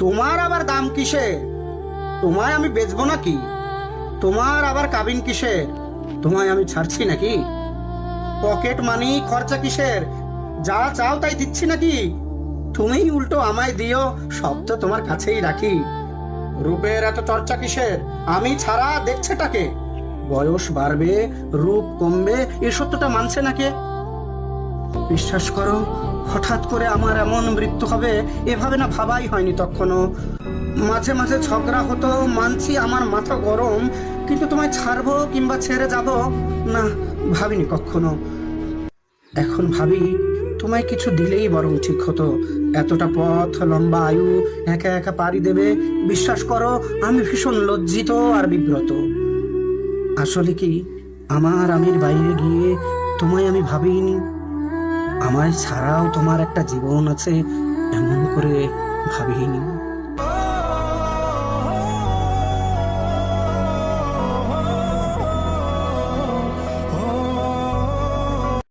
তোমার আবার দাম কিসে? তোমায় আমি বেচবো নাকি? তোমার আবার কাবিন কিসের? তোমায় আমি ছাড়ছি নাকি? পকেট মানি খরচা কিসের? যা চাও তাই দিচ্ছি নাকি? তুমিই উল্টো আমায় দিও, সব তো তোমার কাছেই রাখি। রূপের এত চর্চা কিসের? আমি ছাড়া দেখছেটাকে? বয়স বাড়বে, রূপ কমবে, এ সত্যটা মানছে নাকে? বিশ্বাস করো, হঠাৎ করে আমার এমন মৃত্যু হবে এভাবে না ভাবাই হয়নি তখনও। মাঝে মাঝে ঝগড়া হতো, মানছি আমার মাথা গরম, কিন্তু তোমায় ছাড়বো কিংবা ছেড়ে যাব না, ভাবিনি কখনো। এখন ভাবি, তোমায় কিছু দিলেই বরং ঠিক হতো। এতটা পথ, লম্বা আয়ু একা একা পাড়ি দেবে, বিশ্বাস করো আমি ভীষণ লজ্জিত আর বিব্রত। আসলে কি, আমার আমির বাইরে গিয়ে তোমায় আমি ভাবিনি। আমায় ছাড়াও তোমার একটা জীবন আছে এমন করে ভাবিনি।